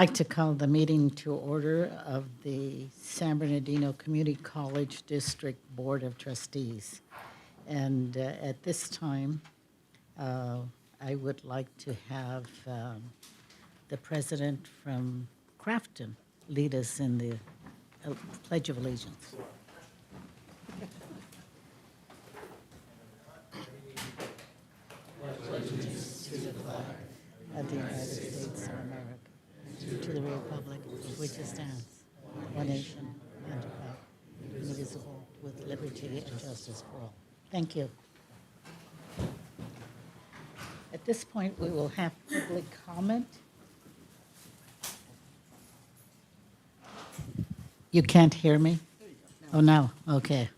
I'd like to call the meeting to order of the San Bernardino Community College District Board of Trustees. And at this time, I would like to have the president from Crafton lead us in the Pledge of Allegiance. Allegiance to the flag of the United States of America, to the republic for which it stands, one nation, under God, indivisible, with liberty and justice for all. Thank you. At this point, we will have public comment. You can't hear me? Oh, no, okay.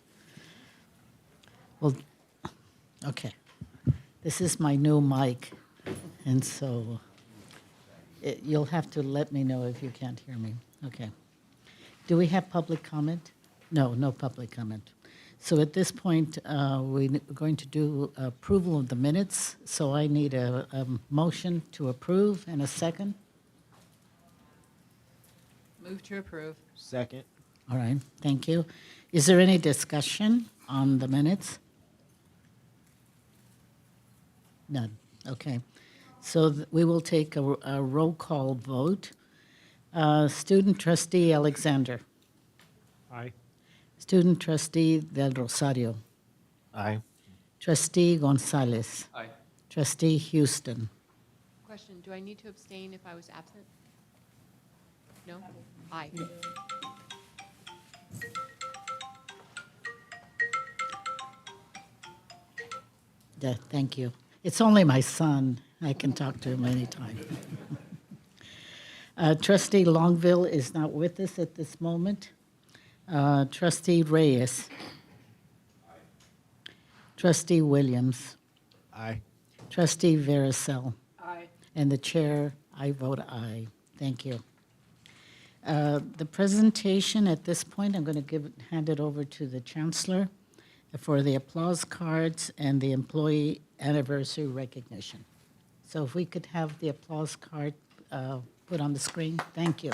Well, okay. This is my new mic, and so you'll have to let me know if you can't hear me. Okay. Do we have public comment? No, no public comment. So at this point, we're going to do approval of the minutes. So I need a motion to approve and a second. Move to approve. Second. All right, thank you. Is there any discussion on the minutes? None, okay. So we will take a roll call vote. Student trustee Alexander. Aye. Student trustee Del Rosario. Aye. Trustee Gonzalez. Aye. Trustee Houston. Question, do I need to abstain if I was absent? No? Aye. Yeah, thank you. It's only my son. I can talk to him anytime. Trustee Longville is not with us at this moment. Trustee Reyes. Trustee Williams. Aye. Trustee Vericel. Aye. And the chair, I vote aye. Thank you. The presentation at this point, I'm going to hand it over to the Chancellor for the applause cards and the employee anniversary recognition. So if we could have the applause card put on the screen, thank you.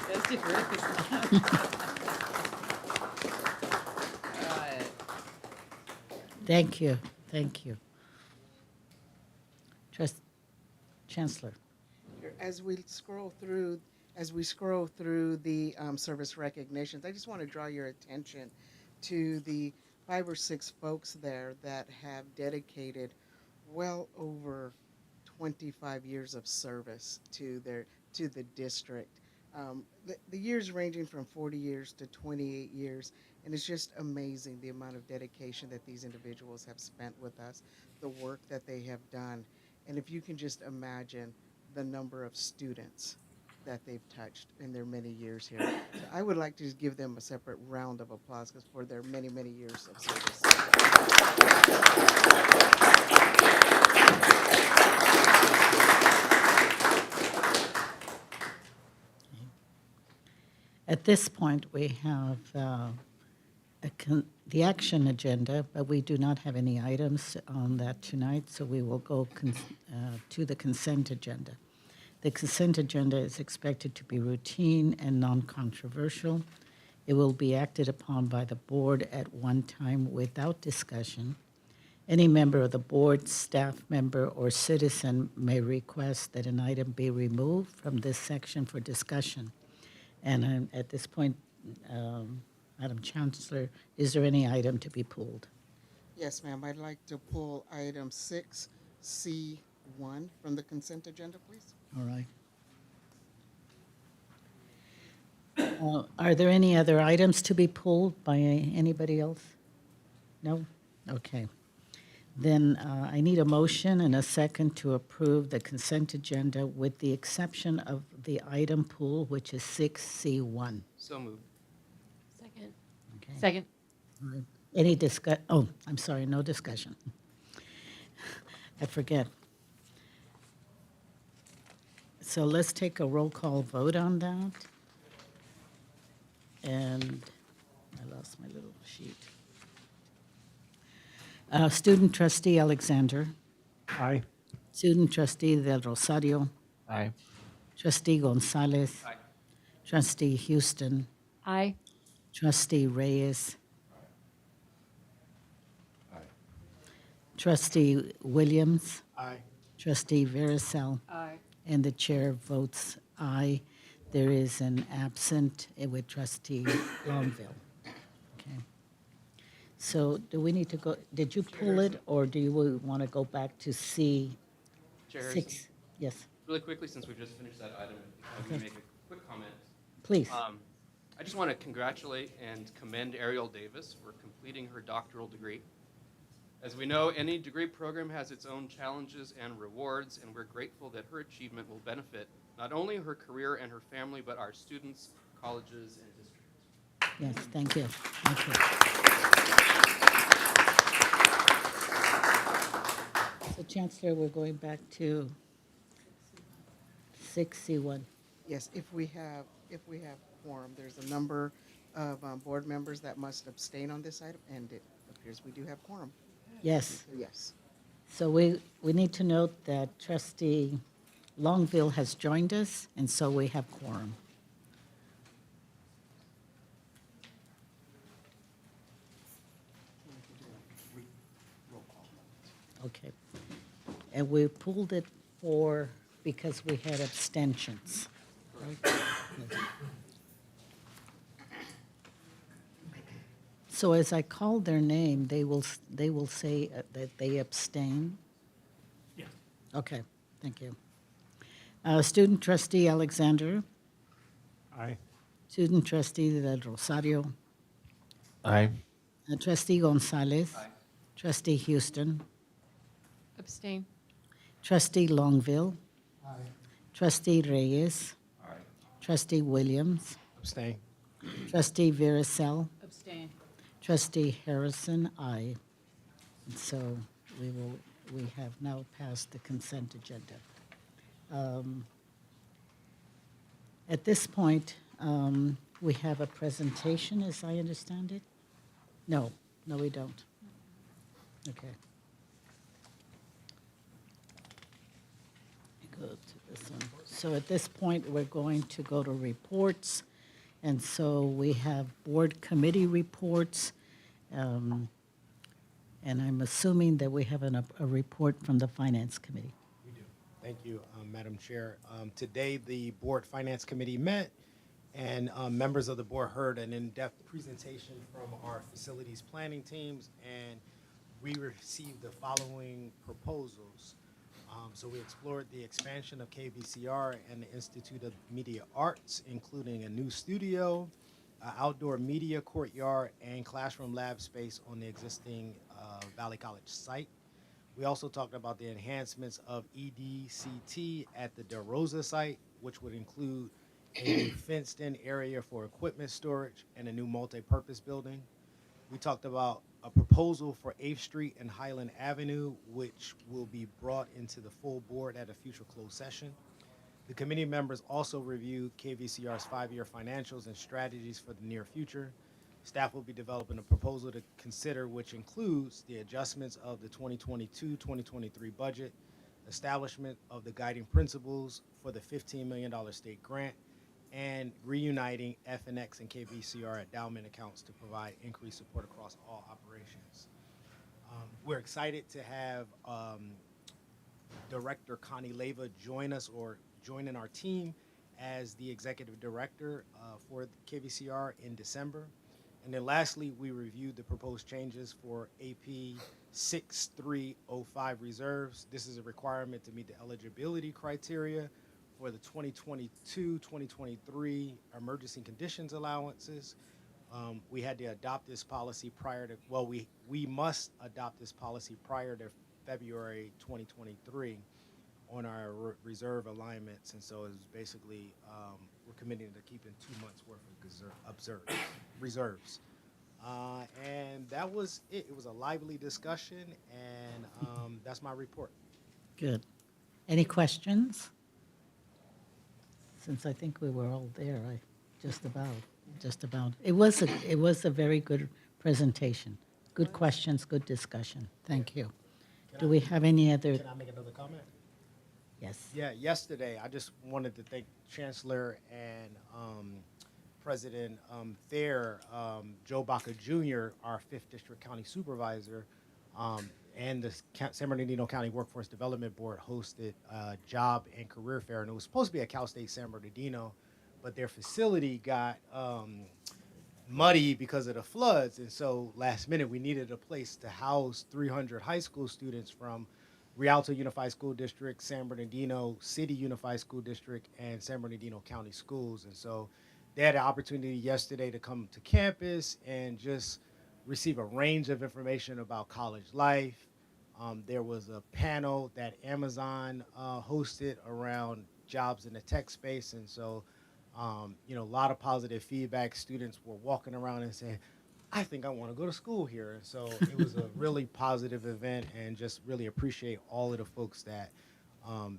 That's different. Thank you, thank you. Chancellor. As we scroll through the service recognitions, I just want to draw your attention to the 5 or 6 folks there that have dedicated well over 25 years of service to the district. The years ranging from 40 years to 28 years, and it's just amazing the amount of dedication that these individuals have spent with us, the work that they have done, and if you can just imagine the number of students that they've touched in their many years here. So I would like to just give them a separate round of applause for their many, many years of service. At this point, we have the action agenda, but we do not have any items on that tonight, so we will go to the consent agenda. The consent agenda is expected to be routine and non-controversial. It will be acted upon by the board at one time without discussion. Any member of the board, staff member, or citizen may request that an item be removed from this section for discussion. And at this point, Madam Chancellor, is there any item to be pulled? Yes, ma'am. I'd like to pull item 6C1 from the consent agenda, please. All right. Are there any other items to be pulled by anybody else? No? Okay. Then I need a motion and a second to approve the consent agenda with the exception of the item pool, which is 6C1. So moved. Second. Okay. Second. All right. Any oh, I'm sorry, no discussion. I forget. So let's take a roll call vote on that. And I lost my little sheet. Student trustee Alexander, Aye. student trustee Del Rosario, Aye. trustee Gonzalez, Aye. trustee Houston, Aye. trustee Reyes, trustee Williams, Aye. trustee Vericel, Aye. and the chair votes aye. There is an absent with trustee Longville. Okay. So do we need to go, did you pull it, or do you want to go back to C6? Chair Harrison, Yes, really quickly, since we've just finished that item, if I may Okay. make a quick comment. please. I just want to congratulate and commend Ariel Davis for completing her doctoral degree. As we know, any degree program has its own challenges and rewards, and we're grateful that her achievement will benefit not only her career and her family, but our students, colleges, and districts. Yes, thank you. Thank you. So Chancellor, we're going back to 6C1. Yes, if we have quorum, there's a number of board members that must abstain on this item, and it appears we do have quorum. Yes, Yes. so we need to note that trustee Longville has joined us, and so we have quorum. Okay. And we pulled it because we had abstentions. Right? So as I call their name, they will say that they abstain? Yeah. Okay, thank you. Student trustee Alexander, Aye. student trustee Del Rosario, Aye. trustee Gonzalez, Aye. trustee Houston, Abstain. trustee Longville, trustee Reyes, Aye. trustee Williams, Abstain. trustee Vericel, Abstain. trustee Harrison, aye. And so we have now passed the consent agenda. At this point, we have a presentation, as I understand it? No, we don't. Okay. Go to this one. So at this point, we're going to go to reports. And so we have board committee reports. And I'm assuming that we have a report from the Finance Committee. We do. Thank you, Madam Chair. Today, the Board Finance Committee met, and members of the board heard an in-depth presentation from our facilities planning teams, and we received the following proposals. So we explored the expansion of KVCR and the Institute of Media Arts, including a new studio, outdoor media courtyard, and classroom lab space on the existing Valley College site. We also talked about the enhancements of EDCT at the De Rosa site, which would include a new fenced-in area for equipment storage and a new multi-purpose building. We talked about a proposal for 8th Street and Highland Avenue, which will be brought into the full board at a future closed session. The committee members also reviewed KVCR's 5-year financials and strategies for the near future. Staff will be developing a proposal to consider, which includes the adjustments of the 2022-2023 budget, establishment of the guiding principles for the $15 million state grant, and reuniting FNX and KVCR endowment accounts to provide increased support across all operations. We're excited to have Director Connie Leva join in our team as the executive director for KVCR in December. And then lastly, we reviewed the proposed changes for AP 6305 reserves. This is a requirement to meet the eligibility criteria for the 2022-2023 emergency conditions allowances. We had to adopt this policy prior to, well, we must adopt this policy prior to February 2023 on our reserve alignments. And so it's basically, we're committing to keeping 2 months worth of reserves. And that was it. It was a lively discussion, and that's my report. Good. Any questions? Since I think we were all there, just about. It was a very good presentation. Good questions, good discussion. Thank you. Do we have any other? Can I make another comment? Yes. Yeah, yesterday, I just wanted to thank Chancellor and President Thayer, Joe Baca Jr., our 5th District County Supervisor, and the San Bernardino County Workforce Development Board hosted a job and career fair. And it was supposed to be at Cal State San Bernardino, but their facility got muddy because of the floods. And so last minute, we needed a place to house 300 high school students from Rialto Unified School District, San Bernardino City Unified School District, and San Bernardino County Schools. And so they had an opportunity yesterday to come to campus and just receive a range of information about college life. There was a panel that Amazon hosted around jobs in the tech space. And so, a lot of positive feedback. Students were walking around and saying, I think I want to go to school here. And so it was a really positive event, and just really appreciate all of the folks that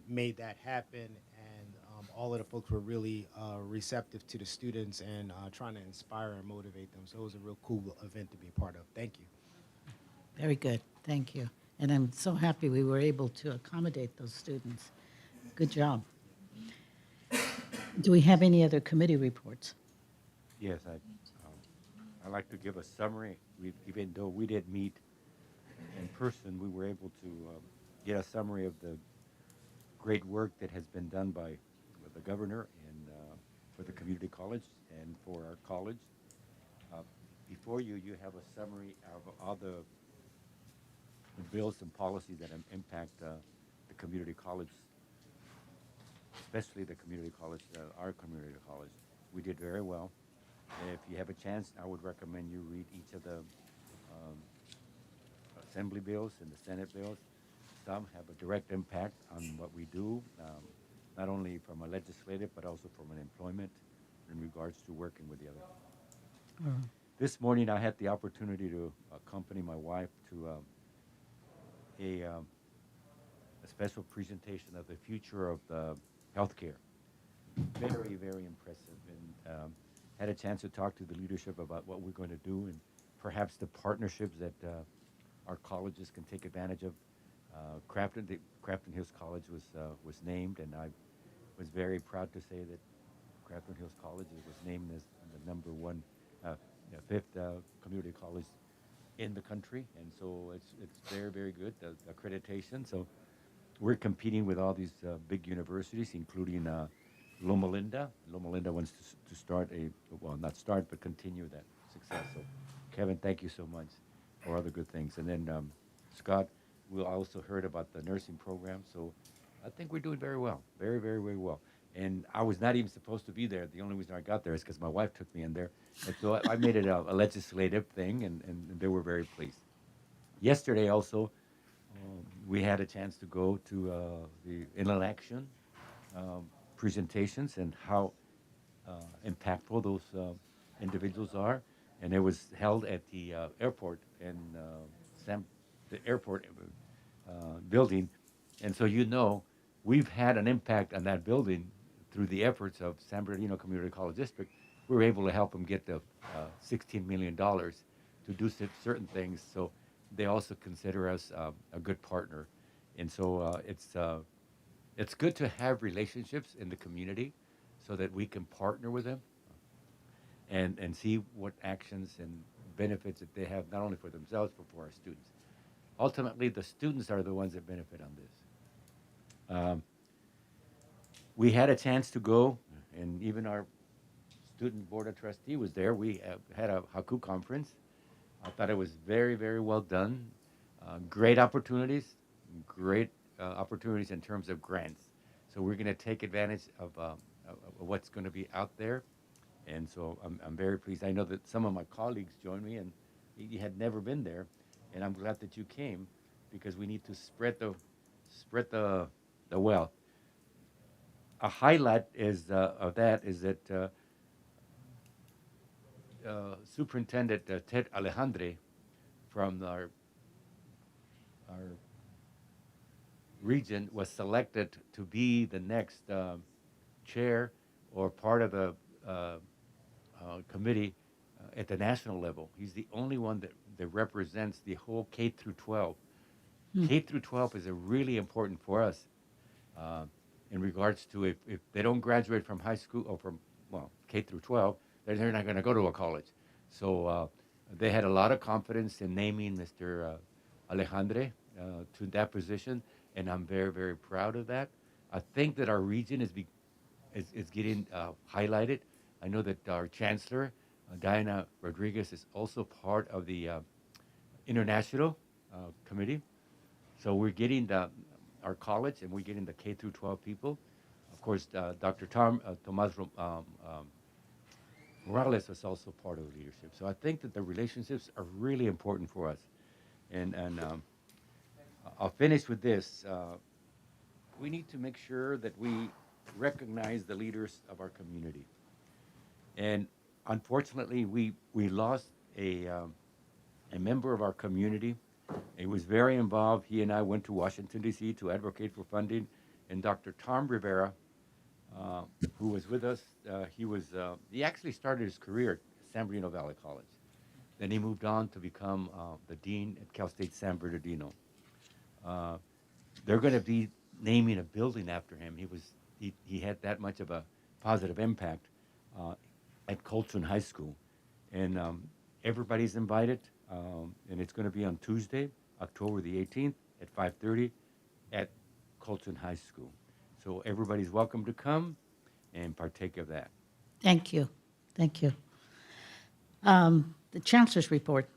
made that happen. And all of the folks were really receptive to the students and trying to inspire and motivate them. So it was a real cool event to be a part of. Thank you. Very good. Thank you. And I'm so happy we were able to accommodate those students. Good job. Do we have any other committee reports? Yes, I'd like to give a summary. Even though we didn't meet in person, we were able to get a summary of the great work that has been done by the governor and for the community college and for our college. Before you have a summary of all the bills and policies that impact the community college, especially the community college, our community college. We did very well. If you have a chance, I would recommend you read each of the Assembly bills and the Senate bills. Some have a direct impact on what we do, not only from a legislative, but also from an employment in regards to working with the other. This morning, I had the opportunity to accompany my wife to a special presentation of the future of the healthcare. Very, very impressive, and had a chance to talk to the leadership about what we're going to do and perhaps the partnerships that our colleges can take advantage of. Crafton Hills College was named, and I was very proud to say that Crafton Hills College was named as the number one, 5th community college in the country, and so it's very, very good, the accreditation. So we're competing with all these big universities, including Loma Linda. Loma Linda wants to start not start, but continue that success. So, Kevin, thank you so much for other good things. And then, Scott, we also heard about the nursing program. So I think we're doing very well, very, very, very well. And I was not even supposed to be there. The only reason I got there is because my wife took me in there. And so I made it a legislative thing, and they were very pleased. Yesterday also, we had a chance to go to the election presentations and how impactful those individuals are. And it was held at the airport in the airport building. And so we've had an impact on that building through the efforts of San Bernardino Community College District. We were able to help them get the $16 million to do certain things. So they also consider us a good partner. And so it's good to have relationships in the community so that we can partner with them and see what actions and benefits that they have, not only for themselves, but for our students. Ultimately, the students are the ones that benefit on this. We had a chance to go, and even our student board of trustee was there. We had a Haku conference. I thought it was very, very well done. Great opportunities, great opportunities in terms of grants. So we're going to take advantage of what's going to be out there. And so I'm very pleased. I know that some of my colleagues joined me, and you had never been there, and I'm glad that you came because we need to spread the wealth. A highlight is of that is that Superintendent Ted Alejandre from our region was selected to be the next chair or part of the committee at the national level. He's the only one that represents the whole K through 12. K through 12 is a really important for us in regards to if they don't graduate from high school or from, well, K through 12, they're not going to go to a college. So they had a lot of confidence in naming Mr. Alejandre to that position, and I'm very, very proud of that. I think that our region is getting highlighted. I know that our Chancellor, Diana Rodriguez, is also part of the international committee. So we're getting our college, and we're getting the K through 12 people. Of course, Dr. Tomas Morales was also part of the leadership. So I think that the relationships are really important for us. And I'll finish with this. We need to make sure that we recognize the leaders of our community. And unfortunately, we lost a member of our community. He was very involved. He and I went to Washington, D.C. to advocate for funding. And Dr. Tom Rivera, who was with us, he actually started his career at San Bernardino Valley College. Then he moved on to become the dean at Cal State San Bernardino. They're going to be naming a building after him. He had that much of a positive impact at Colton High School. And everybody's invited, and it's going to be on Tuesday, October the 18th at 5:30 at Colton High School. So everybody's welcome to come and partake of that. Thank you. Thank you. The Chancellor's report.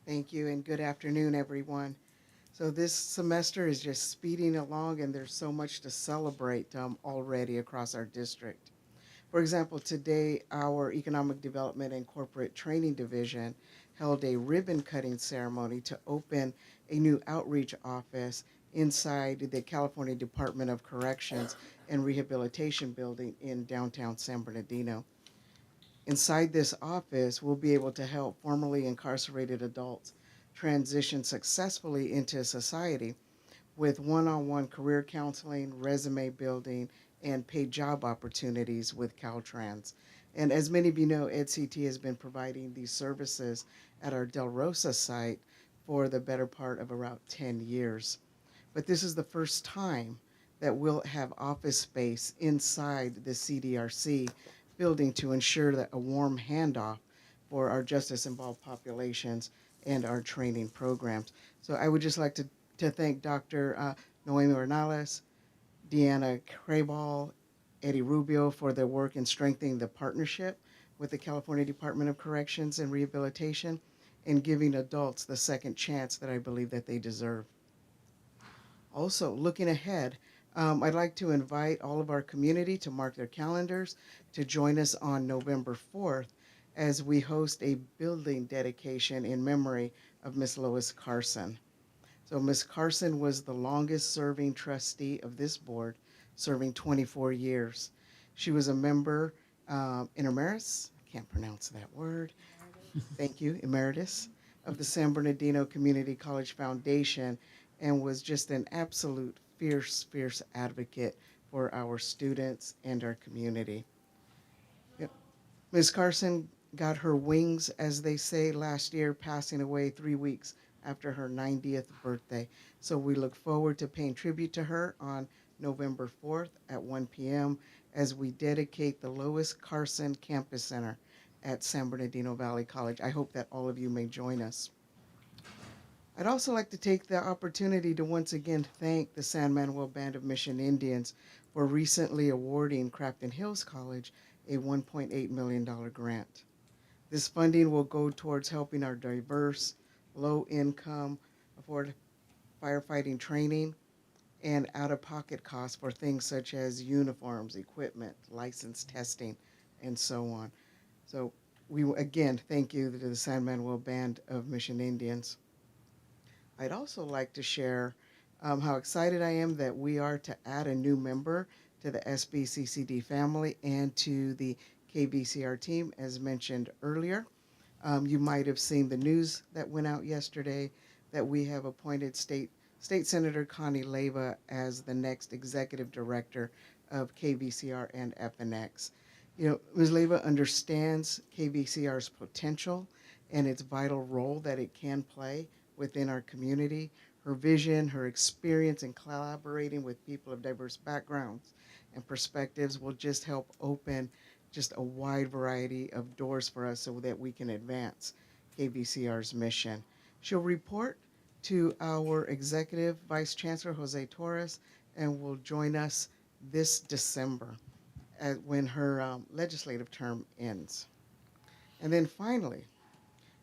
Thank you, and good afternoon, everyone. So this semester is just speeding along, and there's so much to celebrate already across our district. For example, today, our Economic Development and Corporate Training Division held a ribbon-cutting ceremony to open a new outreach office inside the California Department of Corrections and Rehabilitation building in downtown San Bernardino. Inside this office, we'll be able to help formerly incarcerated adults transition successfully into society with one-on-one career counseling, resume building, and paid job opportunities with Caltrans. And as many of you know, EdCT has been providing these services at our Del Rosa site for the better part of around 10 years. But this is the first time that we'll have office space inside the CDRC building to ensure that a warm handoff for our justice-involved populations and our training programs. So I would just like to thank Dr. Noemi Ornales, Deanna Craball, Eddie Rubio for their work in strengthening the partnership with the California Department of Corrections and Rehabilitation and giving adults the second chance that I believe that they deserve. Also, looking ahead, I'd like to invite all of our community to mark their calendars to join us on November 4th as we host a building dedication in memory of Miss Lois Carson. So Ms. Carson was the longest serving trustee of this board, serving 24 years. She was a member emeritus, I can't pronounce that word. Thank you, emeritus of the San Bernardino Community College Foundation, and was just an absolute fierce advocate for our students and our community. Yep. Ms. Carson got her wings, as they say, last year, passing away 3 weeks after her 90th birthday. So we look forward to paying tribute to her on November 4th at 1 p.m. as we dedicate the Lois Carson Campus Center at San Bernardino Valley College. I hope that all of you may join us. I'd also like to take the opportunity to once again thank the San Manuel Band of Mission Indians for recently awarding Crafton Hills College a $1.8 million grant. This funding will go towards helping our diverse, low-income, afford firefighting training and out-of-pocket costs for things such as uniforms, equipment, license testing, and so on. So we, again, thank you to the San Manuel Band of Mission Indians. I'd also like to share how excited I am that we are to add a new member to the SBCCD family and to the KVCR team, as mentioned earlier. You might have seen the news that went out yesterday that we have appointed State Senator Connie Leyva as the next executive director of KVCR and FNX. You know, Ms. Leyva understands KVCR's potential and its vital role that it can play within our community. Her vision, her experience in collaborating with people of diverse backgrounds and perspectives will just help open just a wide variety of doors for us so that we can advance KVCR's mission. She'll report to our Executive Vice Chancellor, Jose Torres, and will join us this December when her legislative term ends. And then finally,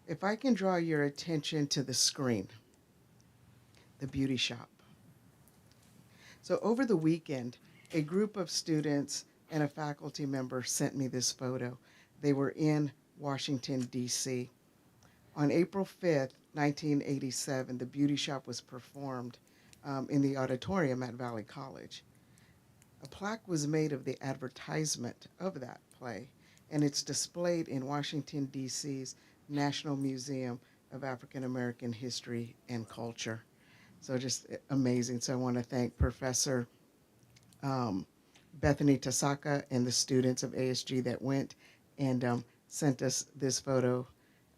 if I can draw your attention to the screen, the beauty shop. So over the weekend, a group of students and a faculty member sent me this photo. They were in Washington, D.C. On April 5th, 1987, the beauty shop was performed in the auditorium at Valley College. A plaque was made of the advertisement of that play, and it's displayed in Washington, D.C.'s National Museum of African American History and Culture. So just amazing. So I want to thank Professor Bethany Tasaka and the students of ASG that went and sent us this photo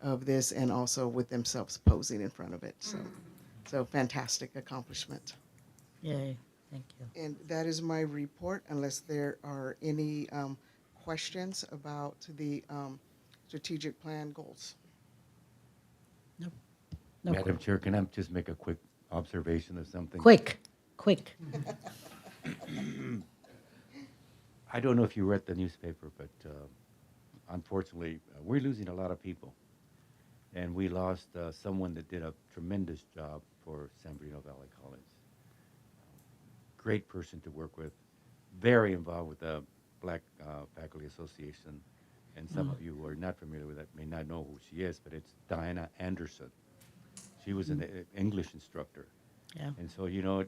of this, and also with themselves posing in front of it. So fantastic accomplishment. Yay, thank you. And that is my report, unless there are any questions about the strategic plan goals. No Madam Chair, can I just make a quick observation of something? Quick. I don't know if you read the newspaper, but unfortunately, we're losing a lot of people. And we lost someone that did a tremendous job for San Bernardino Valley College. Great person to work with, very involved with the Black Faculty Association. And some of you who are not familiar with that may not know who she is, but it's Diana Anderson. She was an English instructor. Yeah. And so, you know,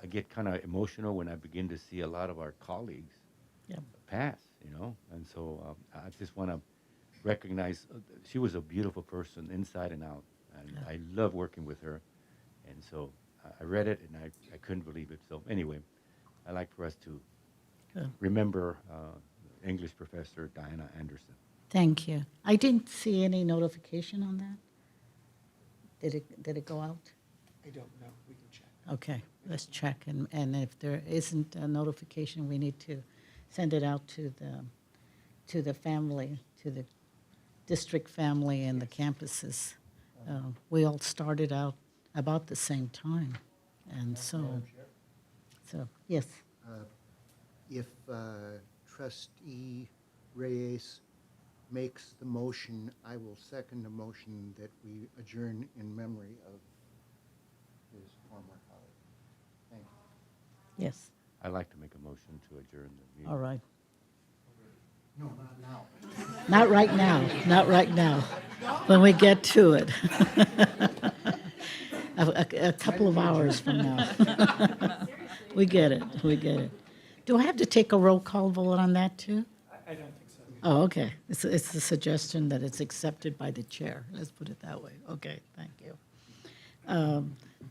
I get kind of emotional when I begin to see a lot of our colleagues pass, you know. And so I just want to recognize she was a beautiful person inside and out. And I love working with her. And so I read it and I couldn't believe it. So anyway, I'd like for us to remember English professor Diana Anderson. Thank you. I didn't see any notification on that. Did it go out? I don't know. We can check. Okay, let's check, and if there isn't a notification, we need to send it out to the family, to the district family and the campuses. We all started out about the same time, and so yes. If Trustee Reyes makes the motion, I will second the motion that we adjourn in memory of his former colleague. Thank you. Yes, I'd like to make a motion to adjourn the meeting. all right. No, not now. Not right now, not right now, when we get to it. A couple of hours from now. We get it. Do I have to take a roll call vote on that, too? I don't think so. Oh, okay. It's a suggestion that it's accepted by the chair. Let's put it that way. Okay, thank you.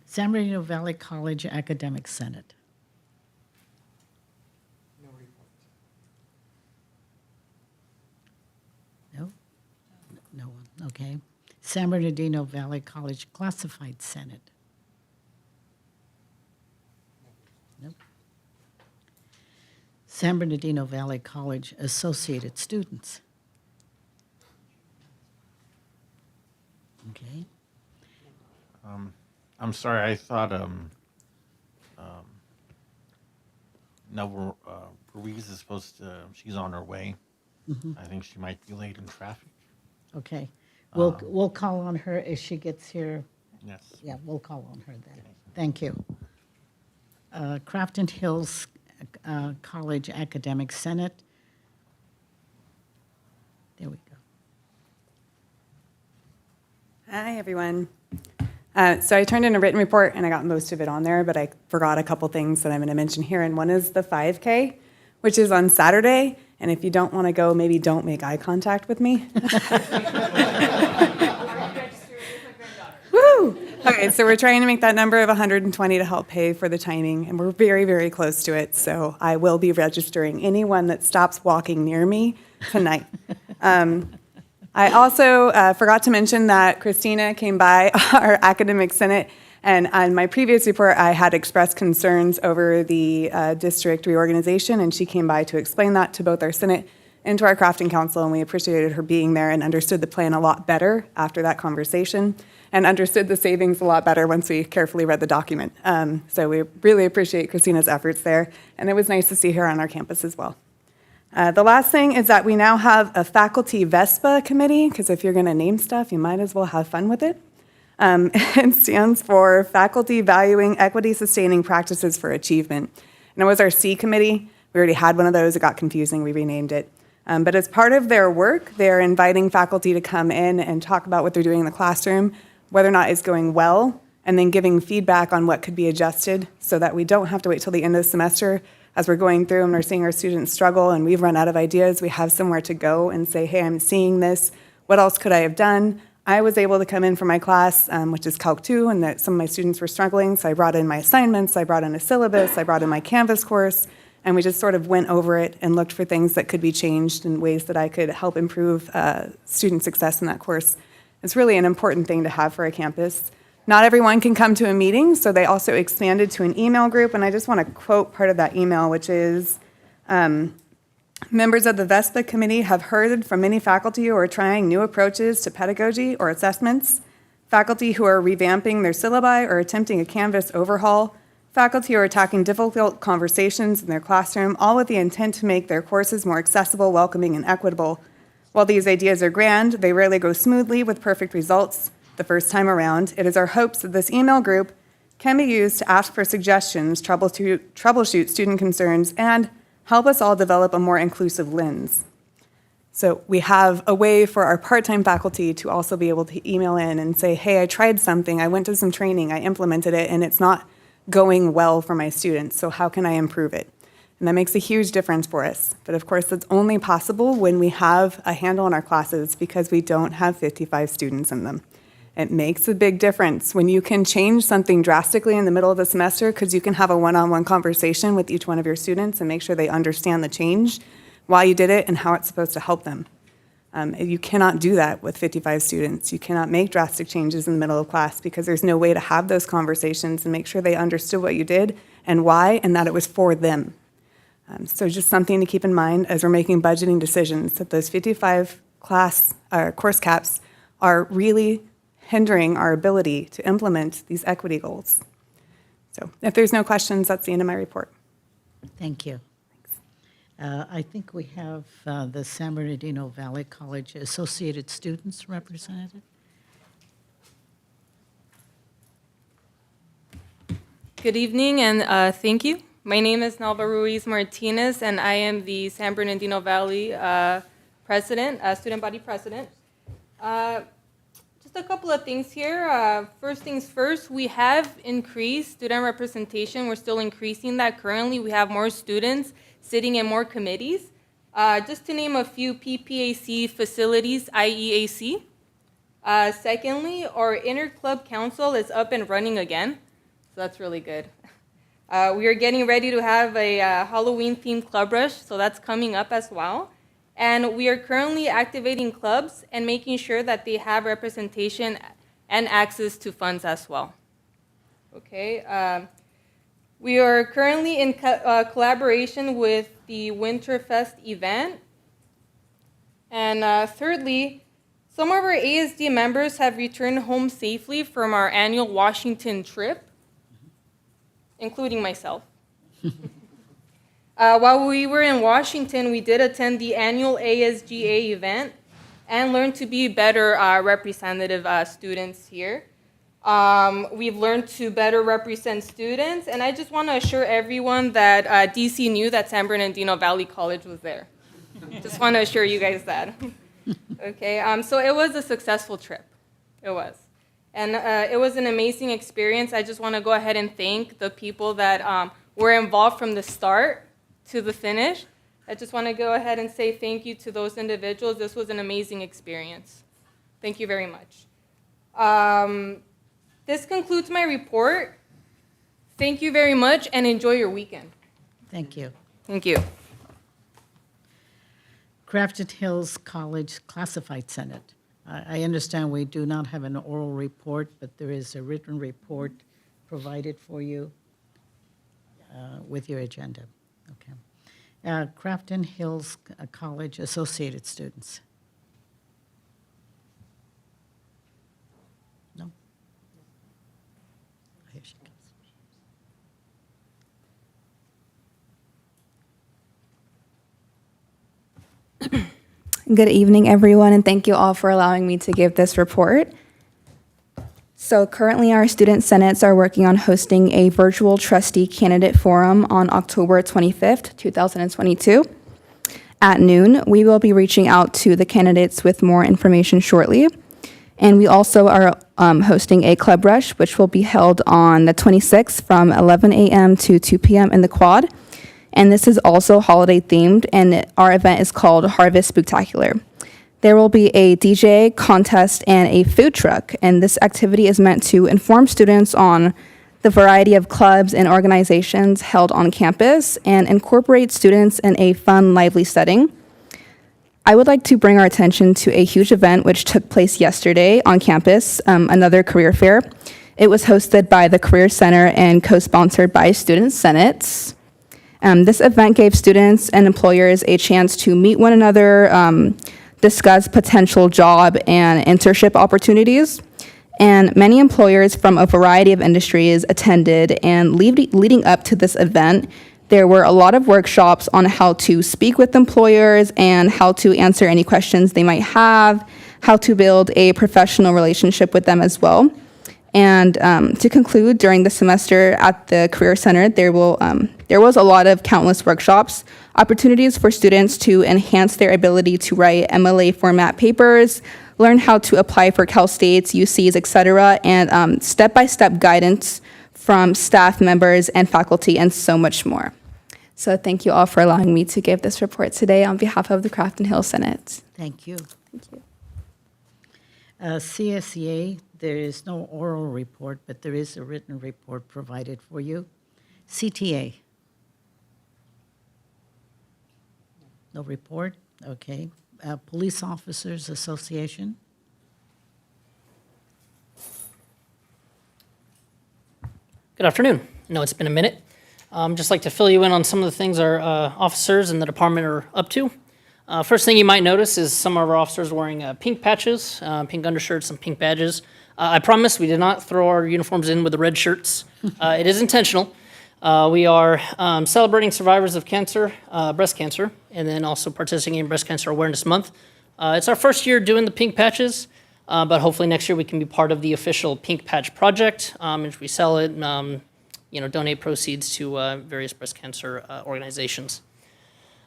San Bernardino Valley College Academic Senate. No report. No? No one, okay. San Bernardino Valley College Classified Senate. Nope. San Bernardino Valley College Associated Students. Okay. I'm sorry, I thought Nelva Ruiz is supposed to, she's on her way. I think she might be late in traffic. Okay. We'll call on her as she gets here. Yes. Yeah, we'll call on her then. Thank you. Crafton Hills College Academic Senate. There we go. Hi, everyone. So I turned in a written report, and I got most of it on there, but I forgot a couple things that I'm going to mention here. And one is the 5K, which is on Saturday. And if you don't want to go, maybe don't make eye contact with me. Woo! Okay, so we're trying to make that number of 120 to help pay for the timing, and we're very, very close to it. So I will be registering anyone that stops walking near me tonight. I also forgot to mention that Christina came by our academic senate, and on my previous report, I had expressed concerns over the district reorganization, and she came by to explain that to both our senate and to our crafting council, and we appreciated her being there and understood the plan a lot better after that conversation, and understood the savings a lot better once we carefully read the document. So we really appreciate Christina's efforts there, and it was nice to see her on our campus as well. The last thing is that we now have a faculty Vespa committee, because if you're going to name stuff, you might as well have fun with it. It stands for Faculty Valuing Equity-Sustaining Practices for Achievement. And it was our C committee. We already had one of those. It got confusing. We renamed it. But as part of their work, they're inviting faculty to come in and talk about what they're doing in the classroom, whether or not it's going well, and then giving feedback on what could be adjusted so that we don't have to wait till the end of the semester as we're going through and we're seeing our students struggle and we've run out of ideas. We have somewhere to go and say, hey, I'm seeing this. What else could I have done? I was able to come in for my class, which is Calc 2, and that some of my students were struggling, so I brought in my assignments, I brought in a syllabus, I brought in my Canvas course, and we just sort of went over it and looked for things that could be changed and ways that I could help improve student success in that course. It's really an important thing to have for a campus. Not everyone can come to a meeting, so they also expanded to an email group, and I just want to quote part of that email, which is, members of the Vespa committee have heard from many faculty who are trying new approaches to pedagogy or assessments, faculty who are revamping their syllabi or attempting a Canvas overhaul, faculty who are tackling difficult conversations in their classroom, all with the intent to make their courses more accessible, welcoming, and equitable. While these ideas are grand, they rarely go smoothly with perfect results the first time around. It is our hopes that this email group can be used to ask for suggestions, troubleshoot student concerns, and help us all develop a more inclusive lens. So we have a way for our part-time faculty to also be able to email in and say, hey, I tried something, I went to some training, I implemented it, and it's not going well for my students, so how can I improve it? And that makes a huge difference for us. But of course, that's only possible when we have a handle on our classes because we don't have 55 students in them. It makes a big difference when you can change something drastically in the middle of the semester because you can have a one-on-one conversation with each one of your students and make sure they understand the change, why you did it, and how it's supposed to help them. You cannot do that with 55 students. You cannot make drastic changes in the middle of class because there's no way to have those conversations and make sure they understood what you did and why, and that it was for them. So just something to keep in mind as we're making budgeting decisions, that those 55 course caps are really hindering our ability to implement these equity goals. So if there's no questions, that's the end of my report. Thank you. I think we have the San Bernardino Valley College Associated Students represented. Good evening and thank you. My name is Nalva Ruiz Martinez and I am the San Bernardino Valley president, student body president. Just a couple of things here. First things first, we have increased student representation. We're still increasing that. Currently, we have more students sitting in more committees. Just to name a few, PPAC facilities, IEAC. Secondly, our inter-club council is up and running again, so that's really good. We are getting ready to have a Halloween-themed club rush, so that's coming up as well. And we are currently activating clubs and making sure that they have representation and access to funds as well. Okay. We are currently in collaboration with the Winterfest event. And thirdly, some of our ASD members have returned home safely from our annual Washington trip, including myself. While we were in Washington, we did attend the annual ASGA event and learned to be better representative students here. We've learned to better represent students, and I just want to assure everyone that DC knew that San Bernardino Valley College was there. Just want to assure you guys that. Okay, so it was a successful trip. It was. And it was an amazing experience. I just want to go ahead and thank the people that were involved from the start to the finish. I just want to go ahead and say thank you to those individuals. This was an amazing experience. Thank you very much. This concludes my report. Thank you very much, and enjoy your weekend. Thank you. Thank you. Crafton Hills College Classified Senate. I understand we do not have an oral report, but there is a written report provided for you with your agenda. Okay. Crafton Hills College Associated Students. No? Here she comes. Good evening, everyone, and thank you all for allowing me to give this report. So currently, our student senates are working on hosting a virtual trustee candidate forum on October 25th, 2022. At noon, we will be reaching out to the candidates with more information shortly. And we also are hosting a club rush, which will be held on the 26th from 11 a.m. to 2 p.m. in the quad. And this is also holiday themed, and our event is called Harvest Spooktacular. There will be a DJ contest and a food truck, and this activity is meant to inform students on the variety of clubs and organizations held on campus and incorporate students in a fun, lively setting. I would like to bring our attention to a huge event which took place yesterday on campus, another career fair. It was hosted by the Career Center and co-sponsored by Student Senates. This event gave students and employers a chance to meet one another, discuss potential job and internship opportunities. And many employers from a variety of industries attended, and leading up to this event, there were a lot of workshops on how to speak with employers and how to answer any questions they might have, how to build a professional relationship with them as well. And to conclude, during the semester at the Career Center, there was a lot of countless workshops, opportunities for students to enhance their ability to write MLA format papers, learn how to apply for Cal States, UCs, et cetera, and step-by-step guidance from staff members and faculty, and so much more. So thank you all for allowing me to give this report today on behalf of the Crafton Hills Senate. Thank you. Thank you. CSEA, there is no oral report, but there is a written report provided for you. CTA. No report, okay. Police Officers Association. Good afternoon. I know it's been a minute. Just like to fill you in on some of the things our officers and the department are up to. First thing you might notice is some of our officers wearing pink patches, pink undershirts, and pink badges. I promise we did not throw our uniforms in with the red shirts. It is intentional. We are celebrating survivors of cancer, breast cancer, and then also participating in Breast Cancer Awareness Month. It's our first year doing the pink patches, but hopefully next year we can be part of the official Pink Patch Project, which we sell it, donate proceeds to various breast cancer organizations.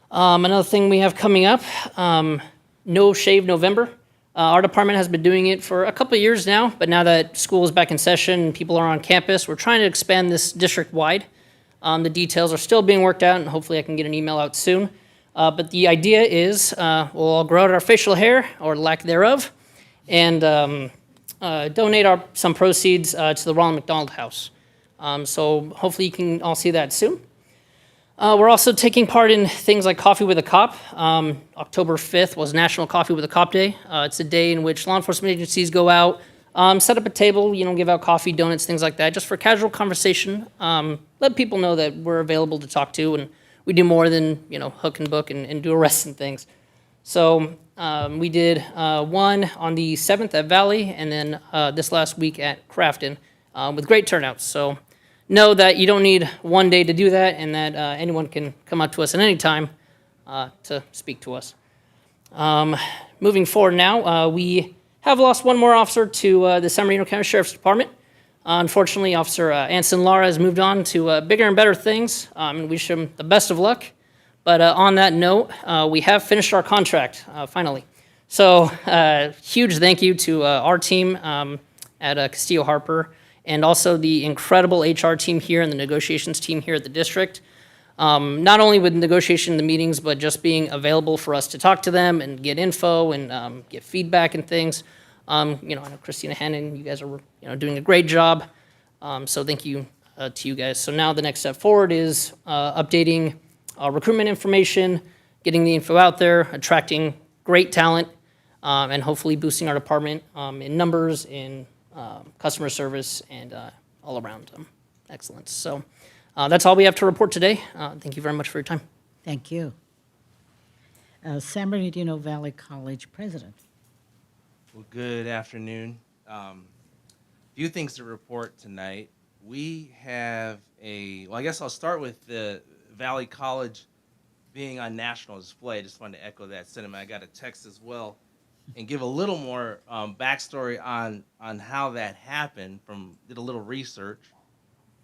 Another thing we have coming up, No Shave November. Our department has been doing it for a couple of years now, but now that school is back in session and people are on campus, we're trying to expand this district-wide. The details are still being worked out, and hopefully I can get an email out soon. But the idea is we'll all grow out our facial hair, or lack thereof, and donate some proceeds to the Ronald McDonald House. So hopefully you can all see that soon. We're also taking part in things like Coffee with a Cop. October 5th was National Coffee with a Cop Day. It's a day in which law enforcement agencies go out, set up a table, give out coffee, donuts, things like that, just for casual conversation. Let people know that we're available to talk to, and we do more than, hook and book and do arrests and things. So we did one on the 7th at Valley, and then this last week at Crafton with great turnouts. So know that you don't need one day to do that, and that anyone can come up to us at any time to speak to us. Moving forward now, we have lost one more officer to the San Bernardino County Sheriff's Department. Unfortunately, Officer Anson Lara has moved on to bigger and better things, and we wish him the best of luck. But on that note, we have finished our contract, finally. So huge thank you to our team at Castillo Harper, and also the incredible HR team here and the negotiations team here at the district. Not only with negotiation the meetings, but just being available for us to talk to them and get info and get feedback and things. I know Christina Hannon, you guys are doing a great job. So thank you to you guys. So now the next step forward is updating recruitment information, getting the info out there, attracting great talent, and hopefully boosting our department in numbers, in customer service, and all around excellence. So that's all we have to report today. Thank you very much for your time. Thank you. San Bernardino Valley College President. Well, good afternoon. Few things to report tonight. We have I guess I'll start with the Valley College being on national display. Just wanted to echo that sentiment. I got a text as well and give a little more backstory on how that happened. Did a little research.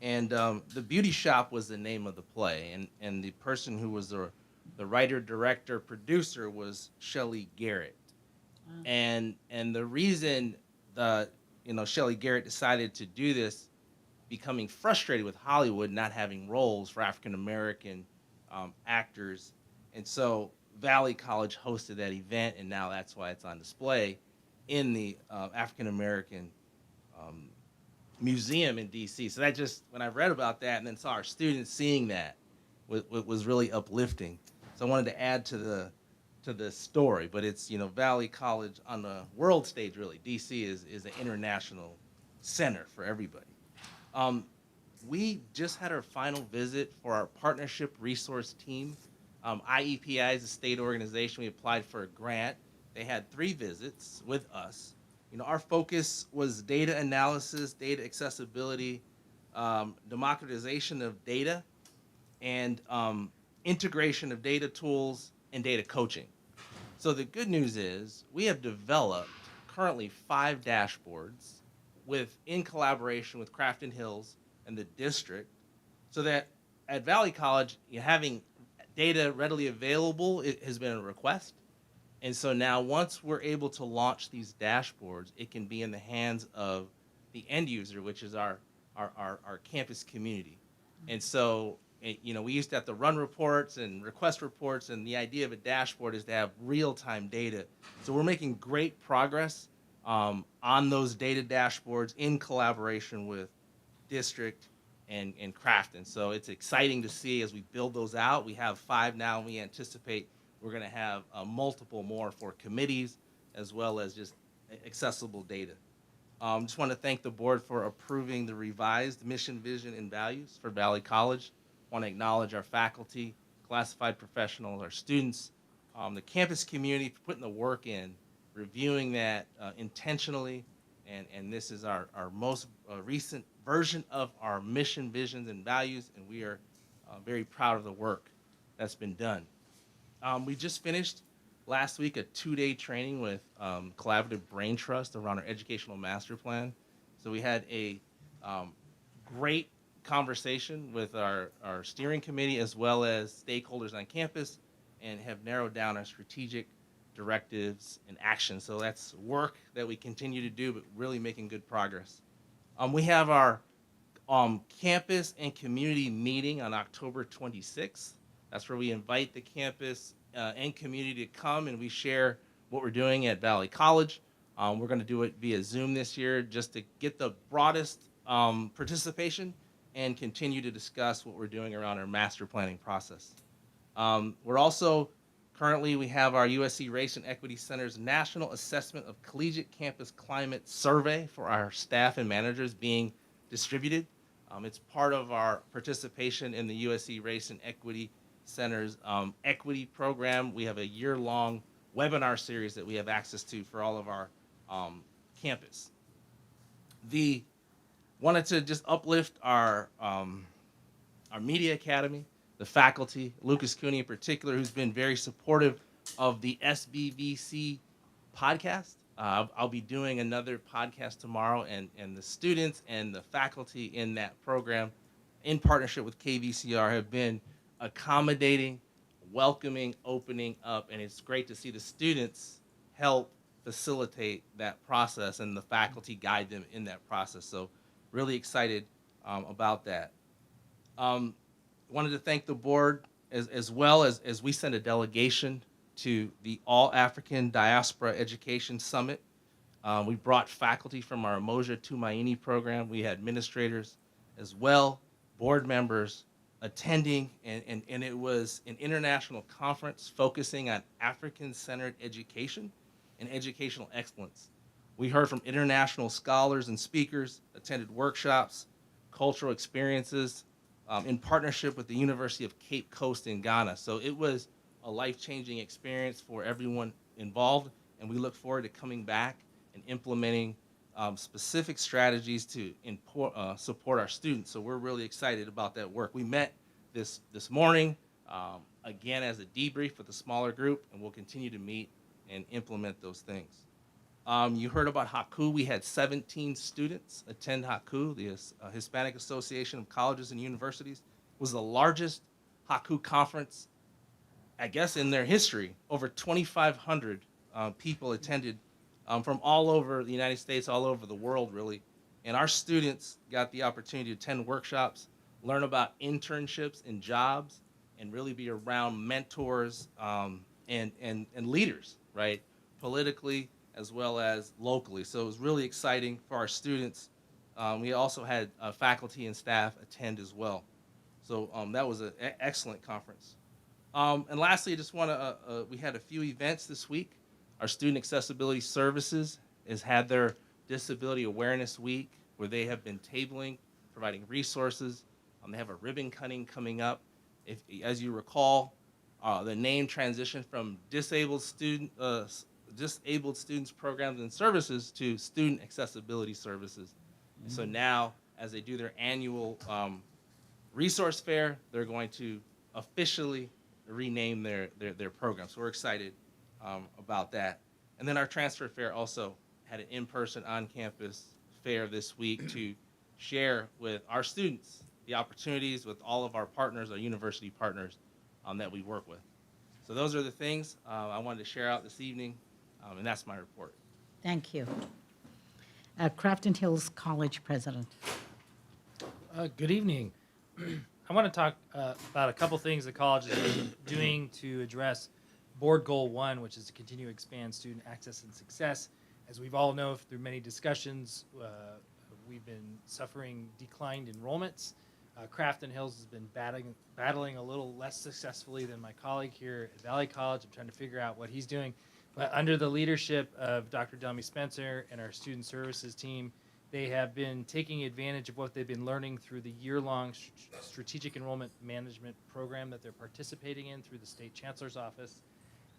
And The Beauty Shop was the name of the play. And the person who was the writer, director, producer was Shelley Garrett. Wow. And the reason Shelley Garrett decided to do this, becoming frustrated with Hollywood not having roles for African American actors, and so Valley College hosted that event, and now that's why it's on display in the African American Museum in D.C. So that just, when I read about that and then saw our students seeing that, was really uplifting. So I wanted to add to the story, but it's Valley College on the world stage. Really, D.C. is an international center for everybody. We just had our final visit for our partnership resource team. IEPI is a state organization. We applied for a grant. They had 3 visits with us. Our focus was data analysis, data accessibility, democratization of data, and integration of data tools and data coaching. So the good news is we have developed currently 5 dashboards in collaboration with Crafton Hills and the district, so that at Valley College, having data readily available, it has been a request. And so now once we're able to launch these dashboards, it can be in the hands of the end user, which is our campus community. And so, we used to have to run reports and request reports, and the idea of a dashboard is to have real-time data. So we're making great progress on those data dashboards in collaboration with district and Crafton. So it's exciting to see as we build those out. We have 5 now, and we anticipate we're going to have multiple more for committees as well as just accessible data. Just want to thank the board for approving the revised mission, vision, and values for Valley College. Want to acknowledge our faculty, classified professionals, our students, the campus community for putting the work in, reviewing that intentionally, and this is our most recent version of our mission, visions, and values, and we are very proud of the work that's been done. We just finished last week a 2-day training with Collaborative Brain Trust around our educational master plan. So we had a great conversation with our steering committee as well as stakeholders on campus, and have narrowed down our strategic directives and actions. So that's work that we continue to do, but really making good progress. We have our campus and community meeting on October 26th. That's where we invite the campus and community to come, and we share what we're doing at Valley College. We're going to do it via Zoom this year just to get the broadest participation and continue to discuss what we're doing around our master planning process. We're also currently, we have our USC Race and Equity Center's National Assessment of Collegiate Campus Climate Survey for our staff and managers being distributed. It's part of our participation in the USC Race and Equity Center's equity program. We have a year-long webinar series that we have access to for all of our campus. wanted to just uplift our media academy, the faculty, Lucas Cooney in particular, who's been very supportive of the SBVC podcast. I'll be doing another podcast tomorrow, and the students and the faculty in that program, in partnership with KVCR, have been accommodating, welcoming, opening up, and it's great to see the students help facilitate that process and the faculty guide them in that process. So really excited about that. Wanted to thank the board as well as we sent a delegation to the All-African Diaspora Education Summit. We brought faculty from our Umoja Tumaini program. We had administrators as well, board members attending, and it was an international conference focusing on African-centered education and educational excellence. We heard from international scholars and speakers, attended workshops, cultural experiences in partnership with the University of Cape Coast in Ghana. So it was a life-changing experience for everyone involved, and we look forward to coming back and implementing specific strategies to support our students. So we're really excited about that work. We met this morning, again, as a debrief with a smaller group, and we'll continue to meet and implement those things. You heard about HAKU. We had 17 students attend HAKU, the Hispanic Association of Colleges and Universities. It was the largest HAKU conference, I guess, in their history. Over 2,500 people attended from all over the United States, all over the world, really. And our students got the opportunity to attend workshops, learn about internships and jobs, and really be around mentors and leaders, right, politically as well as locally. So it was really exciting for our students. We also had faculty and staff attend as well. So that was an excellent conference. And lastly, I just want to, we had a few events this week. Our Student Accessibility Services has had their Disability Awareness Week, where they have been tabling, providing resources. They have a ribbon cutting coming up. As you recall, the name transitioned from Disabled Students Programs and Services to Student Accessibility Services. And so now, as they do their annual resource fair, they're going to officially rename their program. So we're excited about that. And then our transfer fair also had an in-person on-campus fair this week to share with our students the opportunities with all of our partners, our university partners that we work with. So those are the things I wanted to share out this evening, and that's my report. Thank you. Crafton Hills College President. Good evening. I want to talk about a couple things the college is doing to address Board Goal 1, which is to continue to expand student access and success. As we've all know through many discussions, we've been suffering declined enrollments. Crafton Hills has been battling a little less successfully than my colleague here at Valley College. I'm trying to figure out what he's doing. But under the leadership of Dr. Delmy Spencer and our student services team, they have been taking advantage of what they've been learning through the year-long strategic enrollment management program that they're participating in through the state chancellor's office.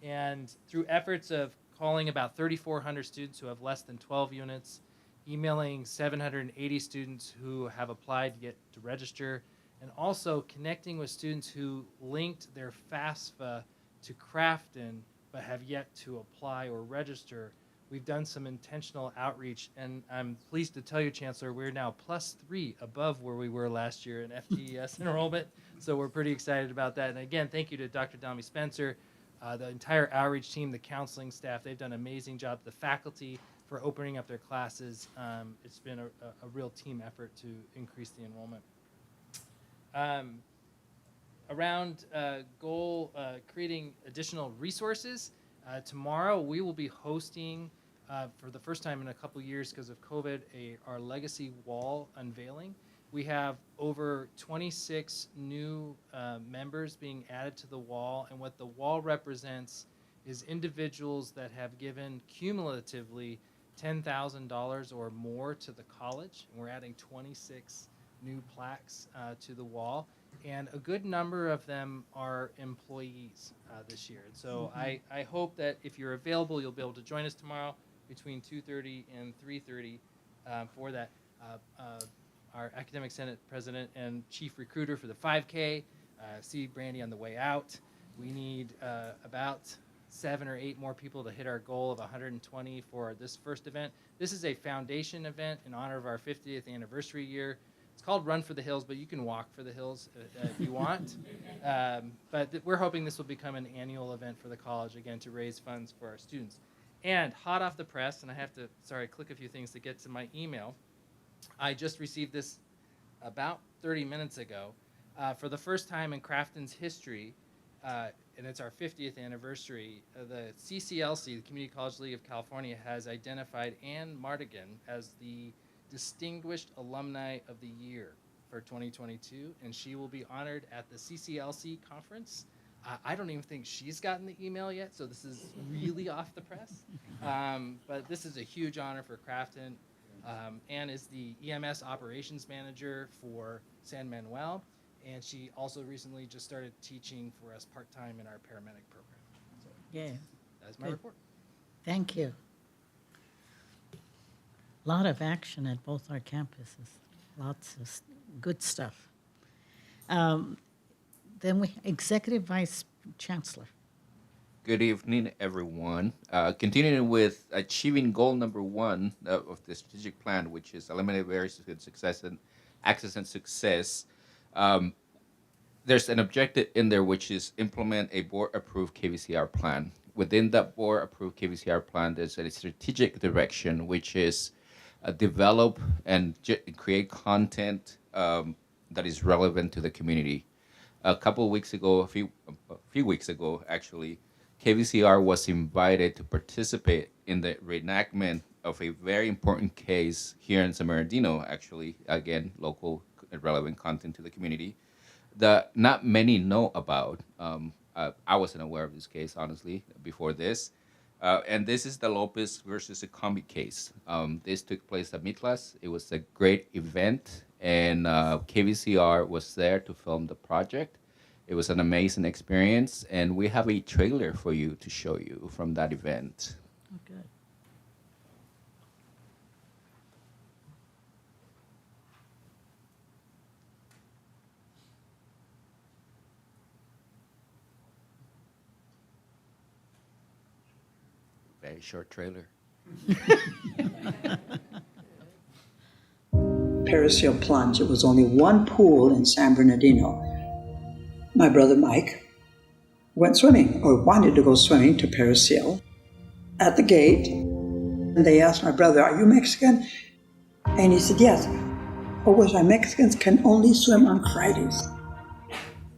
And through efforts of calling about 3,400 students who have less than 12 units, emailing 780 students who have applied yet to register, and also connecting with students who linked their FAFSA to Crafton but have yet to apply or register. We've done some intentional outreach, and I'm pleased to tell you, Chancellor, we're now +3 above where we were last year in FTES enrollment, so we're pretty excited about that. And again, thank you to Dr. Delmy Spencer, the entire outreach team, the counseling staff. They've done an amazing job. The faculty for opening up their classes. It's been a real team effort to increase the enrollment. Around creating additional resources, tomorrow we will be hosting, for the first time in a couple years because of COVID, our legacy wall unveiling. We have over 26 new members being added to the wall, and what the wall represents is individuals that have given cumulatively $10,000 or more to the college, and we're adding 26 new plaques to the wall, and a good number of them are employees this year. And so I hope that if you're available, you'll be able to join us tomorrow between 2:30 and 3:30 for that. our Academic Senate President and Chief Recruiter for the 5K. See Brandy on the way out. We need about 7 or 8 more people to hit our goal of 120 for this first event. This is a foundation event in honor of our 50th anniversary year. It's called Run for the Hills, but you can walk for the hills if you want. But we're hoping this will become an annual event for the college, again, to raise funds for our students. And hot off the press, and I have to, click a few things to get to my email. I just received this about 30 minutes ago. For the first time in Crafton's history, and it's our 50th anniversary, the CCLC, the Community College League of California, has identified Ann Mardigan as the Distinguished Alumni of the Year for 2022, and she will be honored at the CCLC conference. I don't even think she's gotten the email yet, so this is really off the press. But this is a huge honor for Crafton. Ann is the EMS operations manager for San Manuel, and she also recently just started teaching for us part-time in our paramedic program. So Yeah. that's my Good. report. Thank you. A lot of action at both our campuses. Lots of good stuff. Then Executive Vice Chancellor. Good evening, everyone. Continuing with achieving goal number 1 of the strategic plan, which is eliminate barriers to success and access and success. There's an objective in there, which is implement a board-approved KVCR plan. Within that board-approved KVCR plan, there's a strategic direction, which is develop and create content that is relevant to the community. A few weeks ago, actually, KVCR was invited to participate in the reenactment of a very important case here in San Bernardino, actually, again, local relevant content to the community, that not many know about. I wasn't aware of this case, honestly, before this. And this is the Lopez versus the Combi Case. This took place at Mitlas. It was a great event, and KVCR was there to film the project. It was an amazing experience, and we have a trailer for you to show you from that event. Oh, good. Very short trailer. Parasail plunge. It was only one pool in San Bernardino. My brother Mike went swimming, or wanted to go swimming, to parasail. At the gate, and they asked my brother, "Are you Mexican?" And he said, "Yes." "Oh, was I Mexicans can only swim on Fridays."